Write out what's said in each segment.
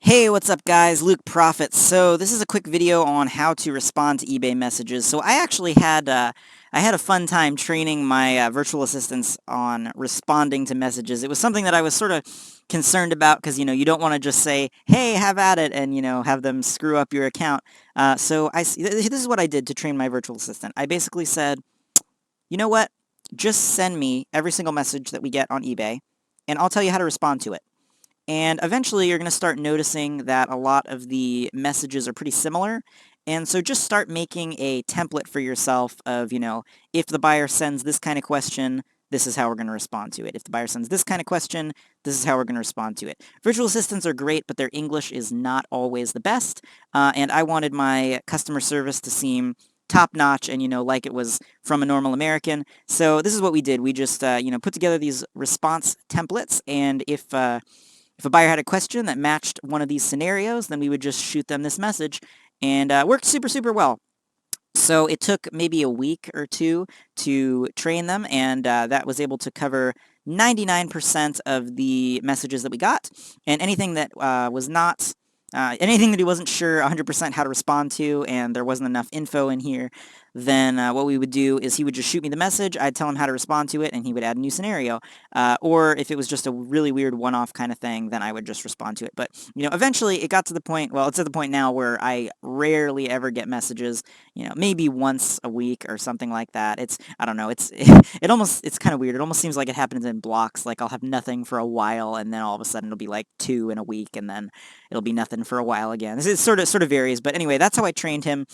Hey, what's up guys? Luke Profit. So this is a quick video on how to respond to eBay messages. So I actually had a fun time training my virtual assistants on responding to messages. It was something that I was sort of concerned about because you don't want to just say, "Hey, have at it," and have them screw up your account. This is what I did to train my virtual assistant. I basically said, "You know what? Just send me every single message that we get on eBay, and I'll tell you how to respond to it." And eventually you're going to start noticing that a lot of the messages are pretty similar. And so just start making a template for yourself of, if the buyer sends this kind of question, this is how we're going to respond to it. If the buyer sends this kind of question, this is how we're going to respond to it. Virtual assistants are great, but their English is not always the best. And I wanted my customer service to seem top-notch and, like it was from a normal American. So this is what we did. We just, put together these response templates, and if a buyer had a question that matched one of these scenarios, then we would just shoot them this message, and worked super, super well. So it took maybe a week or two to train them, and that was able to cover 99% of the messages that we got, and anything that was not, anything that he wasn't sure 100% how to respond to, and there wasn't enough info in here, then what we would do is he would just shoot me the message, I'd tell him how to respond to it, and he would add a new scenario. Or if it was just a really weird one-off kind of thing, then I would just respond to it. But, eventually it got to the point, well, it's at the point now where I rarely ever get messages, maybe once a week or something like that. I don't know, it's kind of weird. It almost seems like it happens in blocks. Like I'll have nothing for a while, and then all of a sudden it'll be like 2 in a week, and then it'll be nothing for a while again. This is sort of varies, but anyway, that's how I trained him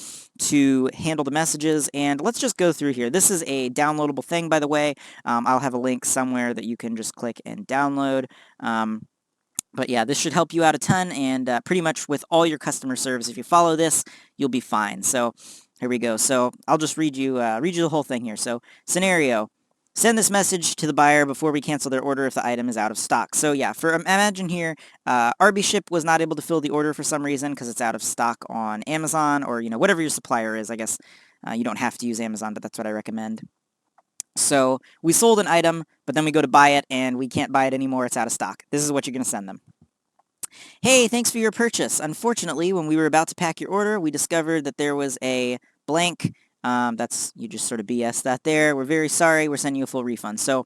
to handle the messages, and let's just go through here. This is a downloadable thing, by the way. I'll have a link somewhere that you can just click and download. But yeah, this should help you out a ton, and pretty much with all your customer service, if you follow this, you'll be fine. So here we go. So I'll just read you the whole thing here. So scenario: send this message to the buyer before we cancel their order if the item is out of stock. So yeah, imagine here, RB was not able to fill the order for some reason because it's out of stock on Amazon, or whatever your supplier is. I guess you don't have to use Amazon, but that's what I recommend. So we sold an item, but then we go to buy it, and we can't buy it anymore. It's out of stock. This is what you're going to send them. Hey, thanks for your purchase. Unfortunately, when we were about to pack your order, we discovered that there was a blank. You just sort of BS that there. We're very sorry. We're sending you a full refund. So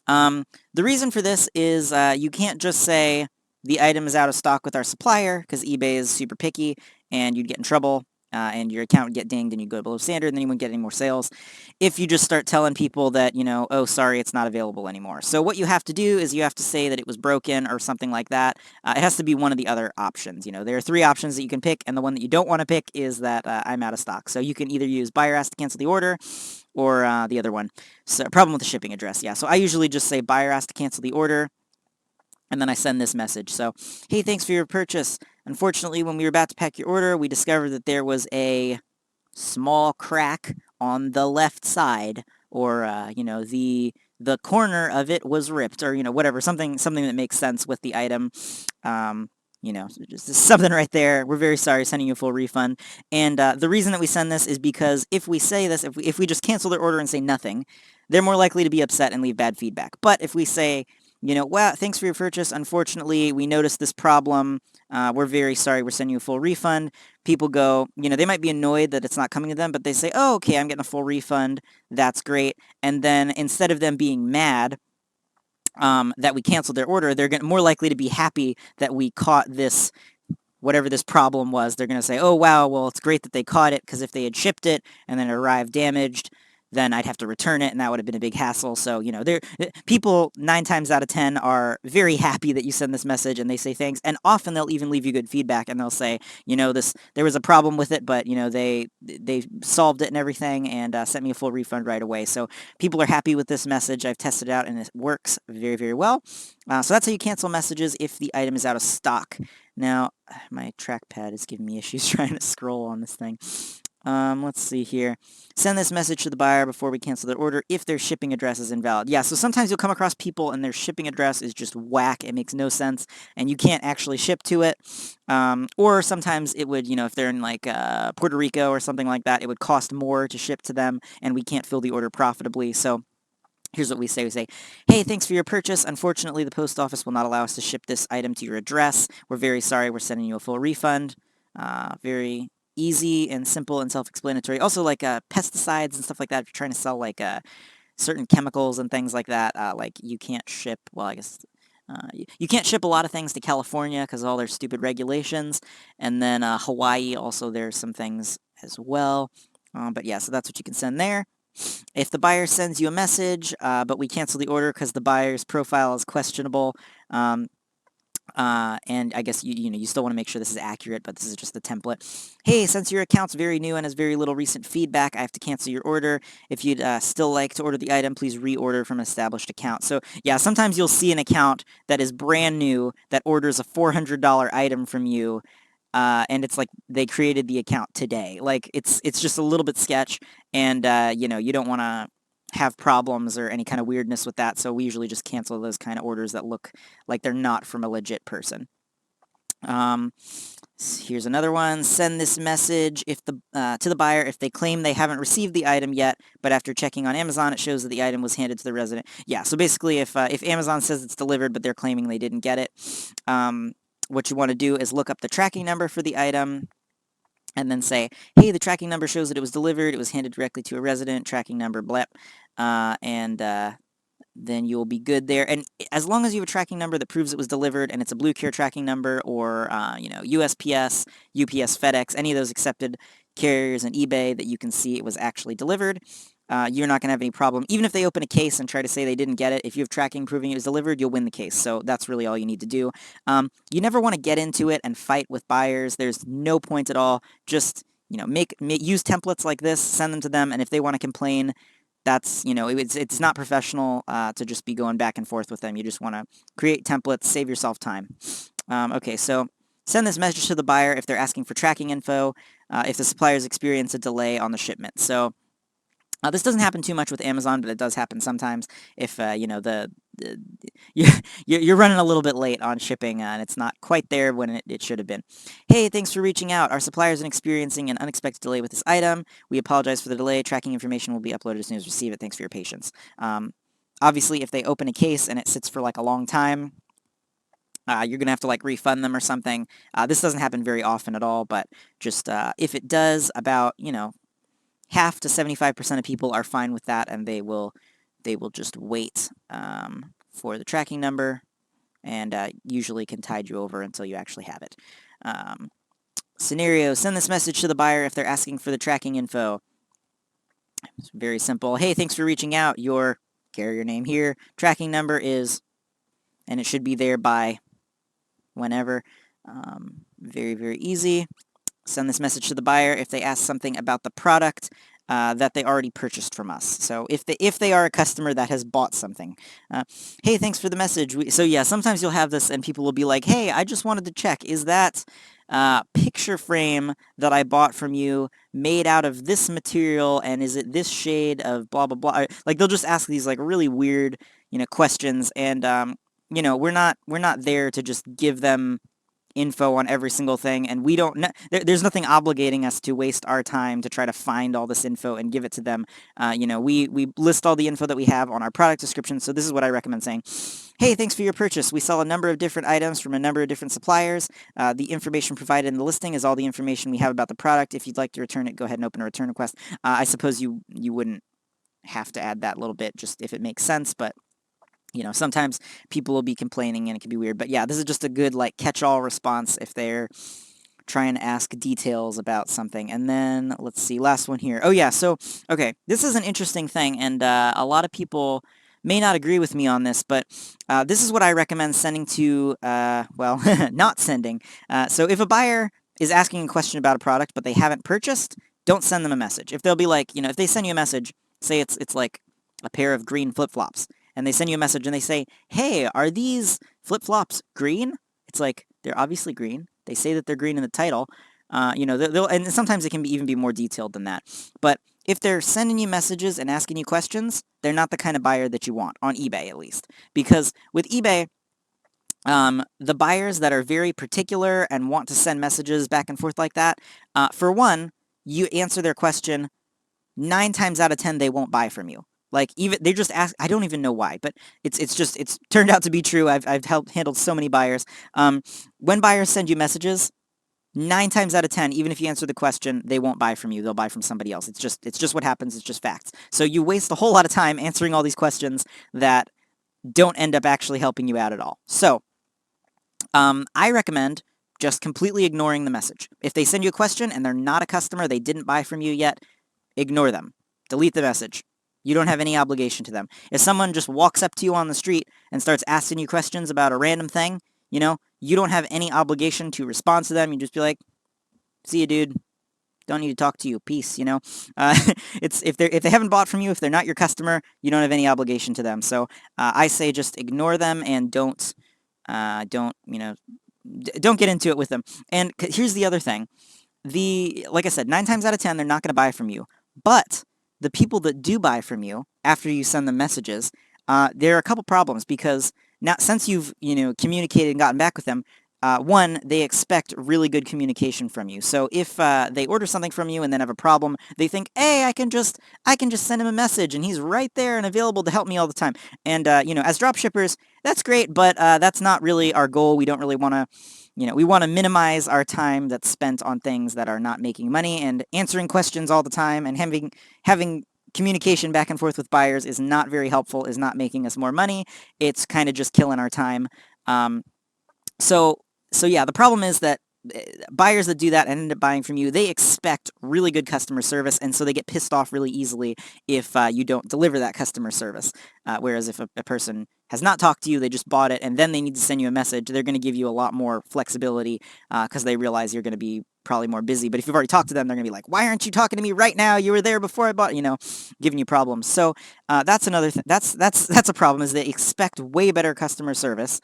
the reason for this is you can't just say the item is out of stock with our supplier, because eBay is super picky, and you'd get in trouble. And your account would get dinged, and you'd go below standard, and then you wouldn't get any more sales if you just start telling people that, oh, sorry, it's not available anymore. So what you have to do is you have to say that it was broken or something like that. It has to be one of the other options. There are 3 options that you can pick, and the one that you don't want to pick is that I'm out of stock. So you can either use buyer asked to cancel the order, or the other one. So problem with the shipping address, yeah. So I usually just say buyer asked to cancel the order, and then I send this message. So, hey, thanks for your purchase. Unfortunately, when we were about to pack your order, we discovered that there was a small crack on the left side, or the corner of it was ripped, or whatever, something that makes sense with the item. Just something right there. We're very sorry, sending you a full refund. And the reason that we send this is because if we say this, if we just cancel their order and say nothing, they're more likely to be upset and leave bad feedback. But if we say, well, thanks for your purchase. Unfortunately, we noticed this problem. We're very sorry. We're sending you a full refund. People go, they might be annoyed that it's not coming to them, but they say, oh, okay, I'm getting a full refund. That's great. And then instead of them being mad that we canceled their order, they're more likely to be happy that we caught this, whatever this problem was. They're going to say, oh, wow, well, it's great that they caught it, because if they had shipped it and then it arrived damaged, then I'd have to return it, and that would have been a big hassle. So, people 9 times out of 10 are very happy that you send this message, and they say thanks, and often they'll even leave you good feedback, and they'll say, there was a problem with it, but, they solved it and everything, and sent me a full refund right away. So people are happy with this message. I've tested it out, and it works very, very well. So that's how you cancel messages if the item is out of stock. Now, my trackpad is giving me issues trying to scroll on this thing. Let's see here. Send this message to the buyer before we cancel their order if their shipping address is invalid. Yeah, so sometimes you'll come across people and their shipping address is just whack. It makes no sense, and you can't actually ship to it. Or sometimes it would, if they're in like Puerto Rico or something like that, it would cost more to ship to them, and we can't fill the order profitably. So Here's what we say. We say, hey, thanks for your purchase. Unfortunately, the post office will not allow us to ship this item to your address. We're very sorry. We're sending you a full refund. Very easy and simple and self-explanatory. Also, like pesticides and stuff like that. If you're trying to sell like certain chemicals and things like that, like you can't ship, well, I guess you can't ship a lot of things to California because of all their stupid regulations. And then Hawaii, also there's some things as well. But yeah, so that's what you can send there. If the buyer sends you a message, but we cancel the order because the buyer's profile is questionable, and I guess you still want to make sure this is accurate, but this is just the template. Hey, since your account's very new and has very little recent feedback, I have to cancel your order. If you'd still like to order the item, please reorder from an established account. So yeah, sometimes you'll see an account that is brand new that orders a $400 item from you, and it's like they created the account today. Like it's just a little bit sketch, and you don't want to have problems or any kind of weirdness with that. So we usually just cancel those kind of orders that look like they're not from a legit person. Here's another one. Send this message if to the buyer if they claim they haven't received the item yet, but after checking on Amazon, it shows that the item was handed to the resident. Yeah, so basically if Amazon says it's delivered, but they're claiming they didn't get it, what you want to do is look up the tracking number for the item and then say, hey, the tracking number shows that it was delivered. It was handed directly to a resident. Tracking number, blep. And then you'll be good there. And as long as you have a tracking number that proves it was delivered and it's a Blue Care tracking number or, USPS, UPS, FedEx, any of those accepted carriers and eBay that you can see it was actually delivered, you're not going to have any problem. Even if they open a case and try to say they didn't get it, if you have tracking proving it was delivered, you'll win the case. So that's really all you need to do. You never want to get into it and fight with buyers. There's no point at all. Just, use templates like this, send them to them, and if they want to complain, that's, it's not professional to just be going back and forth with them. You just want to create templates, save yourself time. Okay, so send this message to the buyer if they're asking for tracking info, if the suppliers experience a delay on the shipment. So this doesn't happen too much with Amazon, but it does happen sometimes if, you're running a little bit late on shipping and it's not quite there when it should have been. Hey, thanks for reaching out. Our suppliers are experiencing an unexpected delay with this item. We apologize for the delay. Tracking information will be uploaded as soon as we receive it. Thanks for your patience. Obviously, if they open a case and it sits for like a long time, you're going to have to like refund them or something. This doesn't happen very often at all, but just if it does, about, half to 75% of people are fine with that, and they will just wait for the tracking number, and usually can tide you over until you actually have it. Scenario: send this message to the buyer if they're asking for the tracking info. It's very simple. Hey, thanks for reaching out. Your carrier name here, tracking number is, and it should be there by whenever. Very, very easy. Send this message to the buyer if they ask something about the product that they already purchased from us. So if they are a customer that has bought something. Hey, thanks for the message. So yeah, sometimes you'll have this and people will be like, hey, I just wanted to check, is that picture frame that I bought from you made out of this material, and is it this shade of blah, blah, blah? Like they'll just ask these like really weird, questions, and we're not there to just give them info on every single thing, and we don't there's nothing obligating us to waste our time to try to find all this info and give it to them. We list all the info that we have on our product description, so this is what I recommend saying. Hey, thanks for your purchase. We sell a number of different items from a number of different suppliers. The information provided in the listing is all the information we have about the product. If you'd like to return it, go ahead and open a return request. I suppose you wouldn't have to add that little bit just if it makes sense, but sometimes people will be complaining and it can be weird. But yeah, this is just a good like catch-all response if they're trying to ask details about something. And then let's see, last one here. Oh yeah, so okay, this is an interesting thing, and a lot of people may not agree with me on this, but this is what I recommend sending to, not sending. So if a buyer is asking a question about a product but they haven't purchased, don't send them a message. If they'll be like, if they send you a message, say it's like a pair of green flip-flops, and they send you a message and they say, hey, are these flip-flops green? It's like, they're obviously green. They say that they're green in the title. And sometimes it can even be more detailed than that. But if they're sending you messages and asking you questions, they're not the kind of buyer that you want, on eBay at least. Because with eBay, the buyers that are very particular and want to send messages back and forth like that, for one, you answer their question, 9 times out of 10, they won't buy from you. Like, even they just ask, I don't even know why, but it's turned out to be true. I've handled so many buyers. When buyers send you messages, 9 times out of 10, even if you answer the question, they won't buy from you. They'll buy from somebody else. It's just what happens. It's just facts. So you waste a whole lot of time answering all these questions that don't end up actually helping you out at all. So I recommend just completely ignoring the message. If they send you a question and they're not a customer, they didn't buy from you yet, ignore them. Delete the message. You don't have any obligation to them. If someone just walks up to you on the street and starts asking you questions about a random thing, you know, you don't have any obligation to respond to them. You just be like, see you, dude. Don't need to talk to you. Peace, you know. It's if they haven't bought from you, if they're not your customer, you don't have any obligation to them. So I say just ignore them and don't get into it with them. And here's the other thing. Like I said, 9 times out of 10, they're not going to buy from you. But the people that do buy from you after you send them messages, there are a couple problems because now since you've communicated and gotten back with them, one, they expect really good communication from you. So if they order something from you and then have a problem, they think, hey, I can just send him a message and he's right there and available to help me all the time. And as dropshippers, that's great, but that's not really our goal. We don't really want to, we want to minimize our time that's spent on things that are not making money, and answering questions all the time and having communication back and forth with buyers is not very helpful, is not making us more money. It's kind of just killing our time. So yeah, the problem is that buyers that do that and end up buying from you, they expect really good customer service, and so they get pissed off really easily if you don't deliver that customer service. Whereas if a person has not talked to you, they just bought it, and then they need to send you a message, they're going to give you a lot more flexibility because they realize you're going to be probably more busy. But if you've already talked to them, they're going to be like, why aren't you talking to me right now? You were there before I bought, giving you problems. So that's another thing. That's a problem, is they expect way better customer service.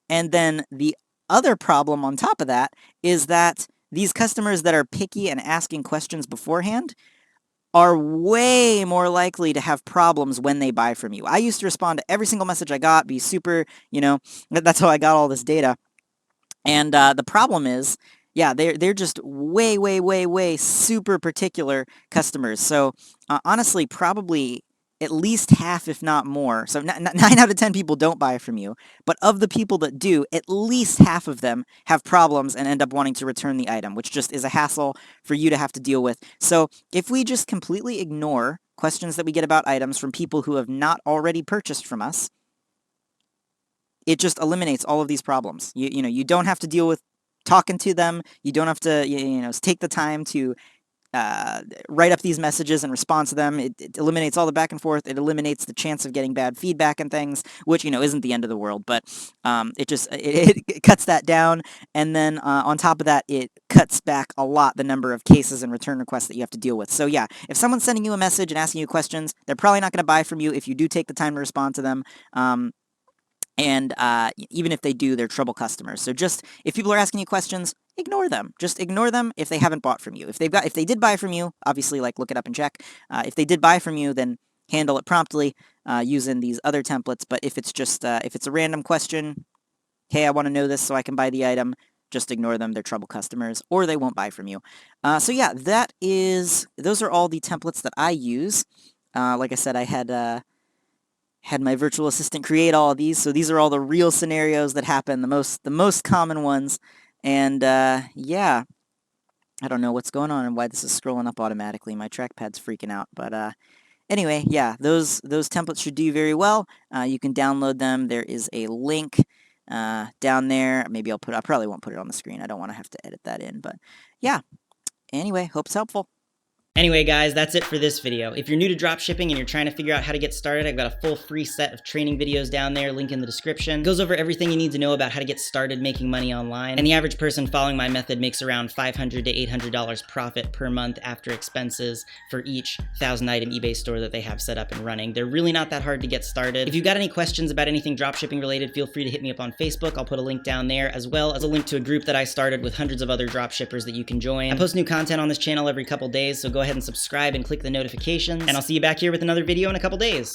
And then the other problem on top of that is that these customers that are picky and asking questions beforehand are way more likely to have problems when they buy from you. I used to respond to every single message I got, be super, that's how I got all this data. And the problem is, yeah, they're just way, way, way, way super particular customers. So honestly, probably at least half, if not more. So 9 out of 10 people don't buy from you. But of the people that do, at least half of them have problems and end up wanting to return the item, which just is a hassle for you to have to deal with. So if we just completely ignore questions that we get about items from people who have not already purchased from us, it just eliminates all of these problems. You don't have to deal with talking to them. You don't have to take the time to write up these messages and respond to them. It eliminates all the back and forth. It eliminates the chance of getting bad feedback and things, which, isn't the end of the world, but it cuts that down. And then on top of that, it cuts back a lot the number of cases and return requests that you have to deal with. So yeah, if someone's sending you a message and asking you questions, they're probably not going to buy from you if you do take the time to respond to them. And even if they do, they're trouble customers. So just, if people are asking you questions, ignore them. Just ignore them if they haven't bought from you. If they did buy from you, obviously, look it up and check. If they did buy from you, then handle it promptly using these other templates. But if it's just, if it's a random question, hey, I want to know this so I can buy the item, just ignore them. They're trouble customers, or they won't buy from you. So yeah, those are all the templates that I use. Like I said, I had my virtual assistant create all of these, so these are all the real scenarios that happen, the most common ones. And yeah, I don't know what's going on and why this is scrolling up automatically. My trackpad's freaking out, but anyway, yeah, those templates should do very well. You can download them. There is a link down there. Maybe I probably won't put it on the screen. I don't want to have to edit that in, but yeah. Anyway, hope it's helpful. Anyway, guys, that's it for this video. If you're new to dropshipping and you're trying to figure out how to get started, I've got a full free set of training videos down there, link in the description. It goes over everything you need to know about how to get started making money online. And the average person following my method makes around $500 to $800 profit per month after expenses for each 1,000-item eBay store that they have set up and running. They're really not that hard to get started. If you've got any questions about anything dropshipping related, feel free to hit me up on Facebook. I'll put a link down there, as well as a link to a group that I started with hundreds of other dropshippers that you can join. I post new content on this channel every couple days, so go ahead and subscribe and click the notifications, and I'll see you back here with another video in a couple days.